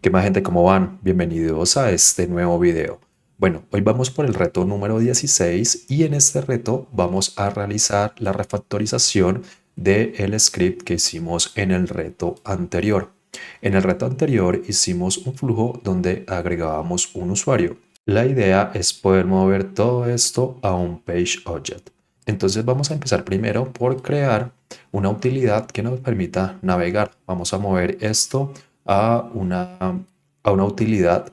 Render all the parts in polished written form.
¿Qué más, gente? ¿Cómo van? Bienvenidos a este nuevo video. Bueno, hoy vamos por el reto número 16 y en este reto vamos a realizar la refactorización del script que hicimos en el reto anterior. En el reto anterior hicimos un flujo donde agregábamos un usuario. La idea es poder mover todo esto a un page object. Entonces vamos a empezar primero por crear una utilidad que nos permita navegar. Vamos a mover esto a una utilidad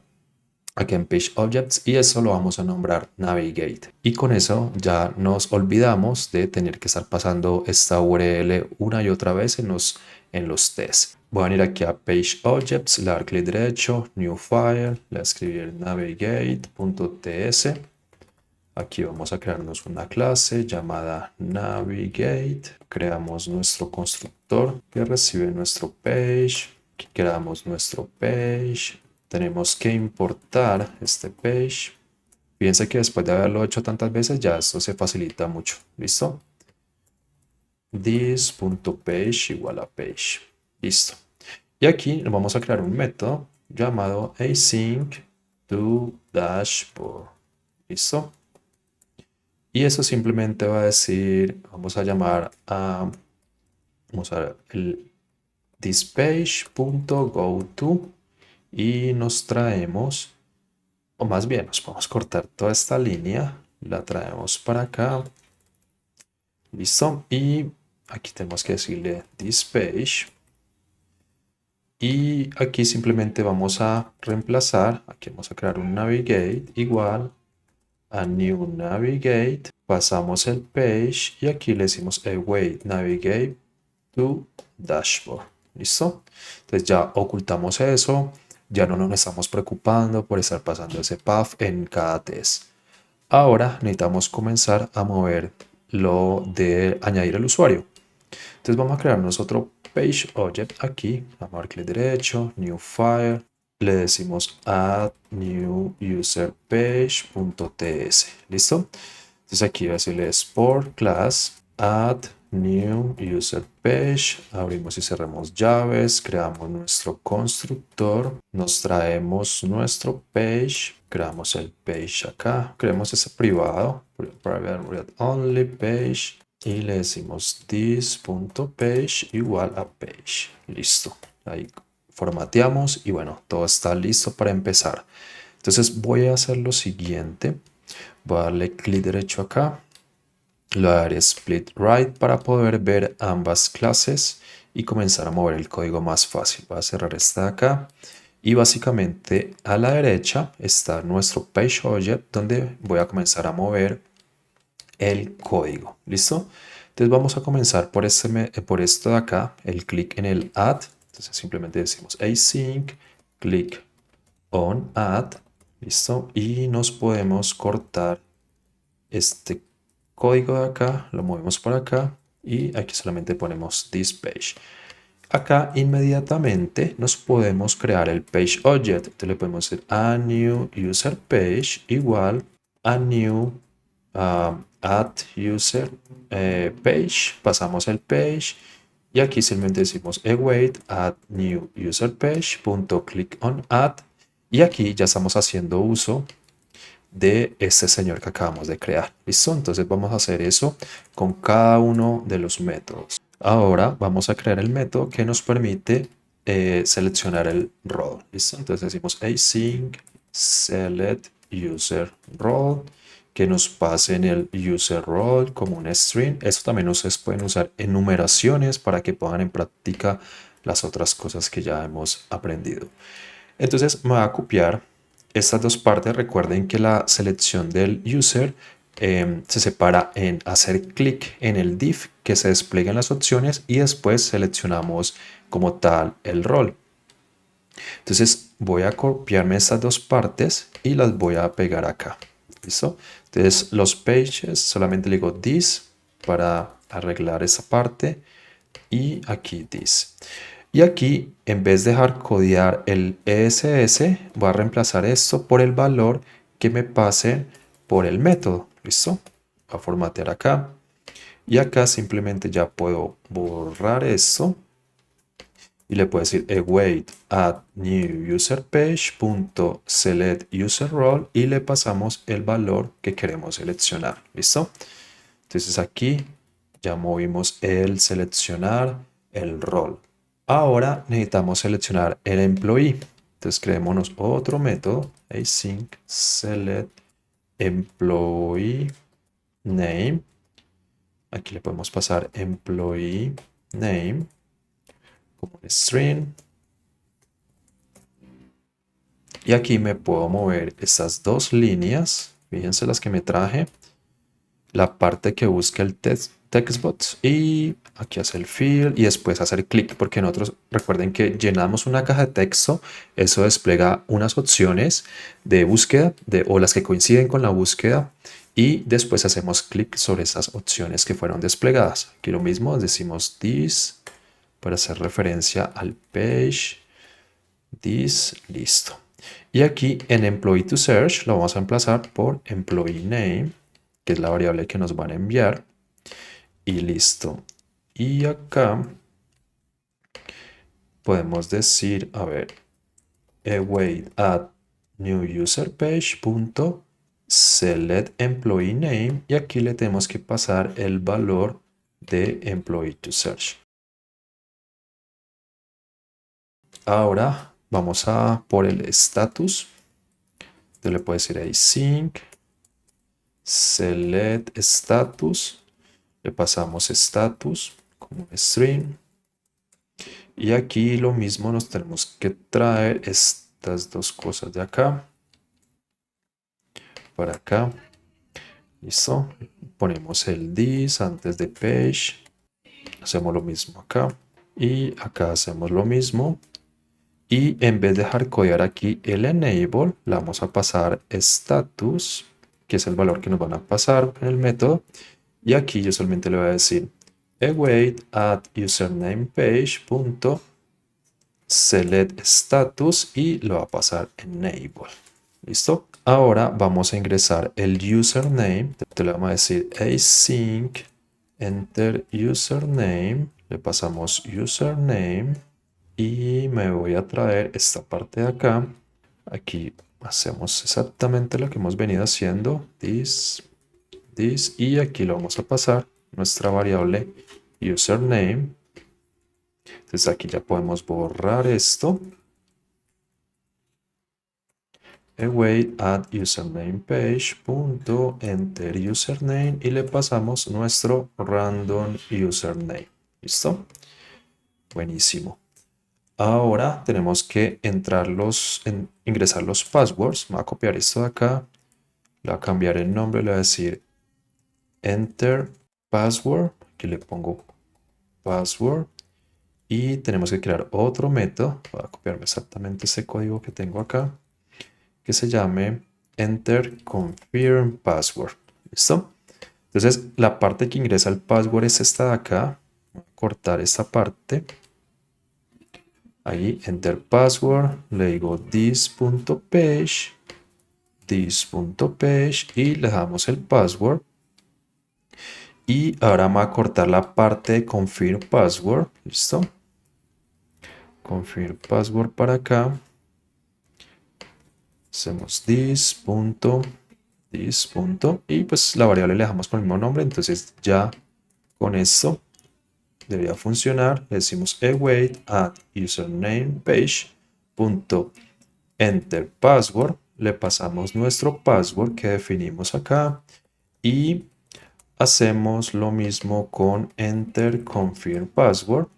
aquí en Page Objects y eso lo vamos a nombrar Navigate. Y con eso ya nos olvidamos de tener que estar pasando esta URL una y otra vez en los tests. Voy a venir aquí a Page Objects, le dar clic derecho, New File, le voy a escribir navigate.ts. Aquí vamos a crearnos una clase llamada Navigate. Creamos nuestro constructor que recibe nuestro page. Aquí creamos nuestro page. Tenemos que importar este page. Fíjense que después de haberlo hecho tantas veces ya esto se facilita mucho. ¿Listo? This.page igual a page. Listo. Y aquí vamos a crear un método llamado async to dashboard. ¿Listo? Y eso simplemente va a decir, vamos a llamar a, vamos a ver, el thispage.goto y nos traemos, o más bien nos podemos cortar toda esta línea, la traemos para acá, listo, y aquí tenemos que decirle thispage y aquí simplemente vamos a reemplazar, aquí vamos a crear un navigate igual a new navigate, pasamos el page y aquí le decimos await navigate to dashboard. ¿Listo? Entonces ya ocultamos eso, ya no nos estamos preocupando por estar pasando ese path en cada test. Ahora necesitamos comenzar a mover lo de añadir el usuario. Entonces vamos a crearnos otro page object aquí, vamos a dar clic derecho, new file, le decimos add new user page.ts. ¿Listo? Entonces aquí voy a decirle export class add new user page, abrimos y cerramos llaves, creamos nuestro constructor, nos traemos nuestro page, creamos el page acá, creamos ese privado, private read only page y le decimos this.page igual a page. Listo. Ahí formateamos y bueno, todo está listo para empezar. Entonces voy a hacer lo siguiente. Voy a darle clic derecho acá. Le voy a dar split right para poder ver ambas clases y comenzar a mover el código más fácil. Voy a cerrar esta de acá. Y básicamente a la derecha está nuestro page object donde voy a comenzar a mover el código. ¿Listo? Entonces vamos a comenzar por esto de acá, el clic en el add. Entonces simplemente decimos async, clic on add. ¿Listo? Y nos podemos cortar este código de acá, lo movemos por acá y aquí solamente ponemos this page. Acá inmediatamente nos podemos crear el page object. Entonces le podemos decir a new user page igual a new add user page. Pasamos el page y aquí simplemente decimos await add new user page punto click on add y aquí ya estamos haciendo uso de este señor que acabamos de crear. ¿Listo? Entonces vamos a hacer eso con cada uno de los métodos. Ahora vamos a crear el método que nos permite seleccionar el role. ¿Listo? Entonces decimos async select user role que nos pase en el user role como un string. Eso también ustedes pueden usar enumeraciones para que pongan en práctica las otras cosas que ya hemos aprendido. Entonces me voy a copiar estas dos partes. Recuerden que la selección del user se separa en hacer clic en el div que se desplieguen las opciones y después seleccionamos como tal el rol. Entonces voy a copiarme estas dos partes y las voy a pegar acá. ¿Listo? Entonces los pages solamente le digo this para arreglar esa parte y aquí this. Y aquí, en vez de dejar codear el ESS, voy a reemplazar esto por el valor que me pase por el método. ¿Listo? Voy a formatear acá. Y acá simplemente ya puedo borrar esto. y le puedo decir await at new user page punto select user role y le pasamos el valor que queremos seleccionar. ¿Listo? Entonces aquí ya movimos el seleccionar el rol. Ahora necesitamos seleccionar el employee. Entonces creémonos otro método, async select employee name. Aquí le podemos pasar employee name como un string. Y aquí me puedo mover estas dos líneas. Fíjense las que me traje. La parte que busca el textbox y aquí hace el fill y después hacer clic porque nosotros recuerden que llenamos una caja de texto, eso despliega unas opciones de búsqueda o las que coinciden con la búsqueda y después hacemos clic sobre esas opciones que fueron desplegadas. Aquí lo mismo, decimos this para hacer referencia al page, this, listo. Y aquí en employee to search lo vamos a emplazar por employee name, que es la variable que nos van a enviar. Y listo. Y acá podemos decir, a ver, await at new user page punto select employee name y aquí le tenemos que pasar el valor de employee to search. Ahora vamos a por el status. Entonces le puedo decir async select status. Le pasamos status como un string. Y aquí lo mismo nos tenemos que traer estas dos cosas de acá para acá. Listo. Ponemos el this antes de page. Hacemos lo mismo acá. Y acá hacemos lo mismo. Y en vez de hardcodear aquí el enable, le vamos a pasar status, que es el valor que nos van a pasar en el método. Y aquí yo solamente le voy a decir await at username page punto select status y lo va a pasar enable. ¿Listo? Ahora vamos a ingresar el username. Entonces le vamos a decir async enter username. Le pasamos username y me voy a traer esta parte de acá. Aquí hacemos exactamente lo que hemos venido haciendo. This y aquí lo vamos a pasar nuestra variable username. Entonces aquí ya podemos borrar esto. Await at username page punto enter username y le pasamos nuestro random username. ¿Listo? Buenísimo. Ahora tenemos que ingresar los passwords. Voy a copiar esto de acá. Le voy a cambiar el nombre. Le voy a decir enter password. Aquí le pongo password. Y tenemos que crear otro método. Voy a copiarme exactamente ese código que tengo acá, que se llame enter confirm password. ¿Listo? Entonces la parte que ingresa el password es esta de acá. Voy a cortar esta parte. Ahí enter password. Le digo this.page. This.page y le damos el password. Y ahora vamos a cortar la parte de confirm password. ¿Listo? Confirm password para acá. Hacemos this y pues la variable le dejamos con el mismo nombre. Entonces ya con esto debería funcionar. Le decimos await at username page punto enter password. Le pasamos nuestro password que definimos acá y hacemos lo mismo con enter confirm password.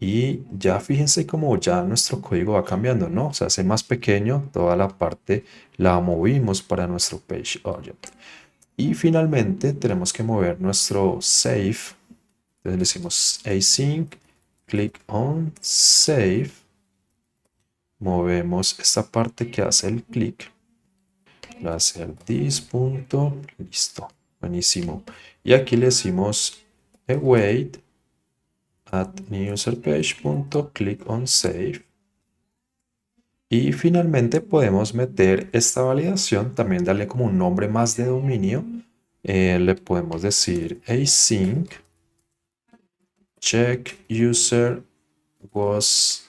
Y ya fíjense cómo ya nuestro código va cambiando, ¿no? Se hace más pequeño, toda la parte la movimos para nuestro page object. Y finalmente tenemos que mover nuestro save. Entonces le decimos async, click on save. Movemos esta parte que hace el clic. Le hace el this punto, listo, buenísimo. Y aquí le decimos await at new user page punto click on save. Y finalmente podemos meter esta validación, también darle como un nombre más de dominio. Le podemos decir async check user was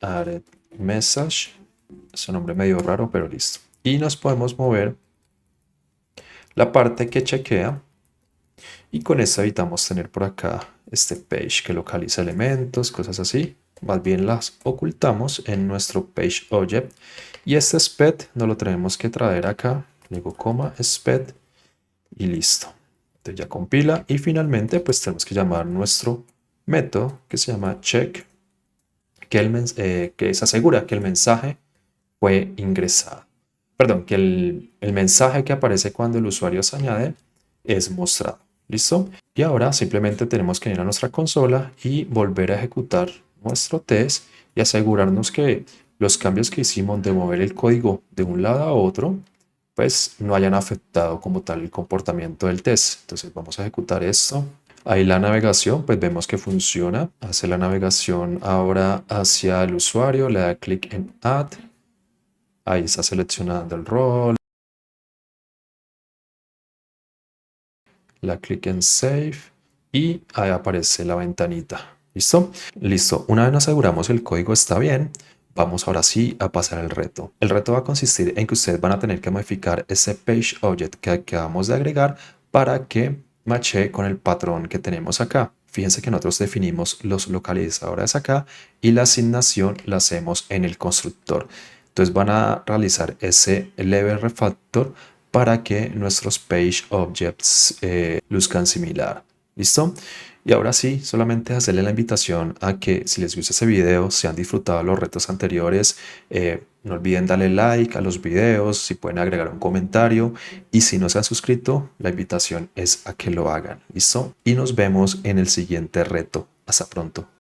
added message. Es un nombre medio raro, pero listo. Y nos podemos mover la parte que chequea. Y con esto evitamos tener por acá este page que localiza elementos, cosas así. Más bien las ocultamos en nuestro page object. Y este sped no lo tenemos que traer acá. Le digo coma sped y listo. Entonces ya compila y finalmente pues tenemos que llamar nuestro método que se llama check, que se asegura que el mensaje fue ingresado. Perdón, que el mensaje que aparece cuando el usuario se añade es mostrado. ¿Listo? Y ahora simplemente tenemos que ir a nuestra consola y volver a ejecutar nuestro test y asegurarnos que los cambios que hicimos de mover el código de un lado a otro pues no hayan afectado como tal el comportamiento del test. Entonces vamos a ejecutar esto. Ahí la navegación, pues vemos que funciona. Hace la navegación ahora hacia el usuario, le da clic en Add. Ahí está seleccionando el rol. La clic en Save y ahí aparece la ventanita. ¿Listo? Listo. Una vez nos aseguramos el código está bien, vamos ahora sí a pasar el reto. El reto va a consistir en que ustedes van a tener que modificar ese page object que acabamos de agregar para que matche con el patrón que tenemos acá. Fíjense que nosotros definimos los localizadores acá y la asignación la hacemos en el constructor. Entonces van a realizar ese level refactor para que nuestros page objects luzcan similar. ¿Listo? Y ahora sí, solamente hacerle la invitación a que si les gusta ese video, si han disfrutado los retos anteriores, no olviden darle like a los videos, si pueden agregar un comentario y si no se han suscrito, la invitación es a que lo hagan. ¿Listo? Y nos vemos en el siguiente reto. Hasta pronto.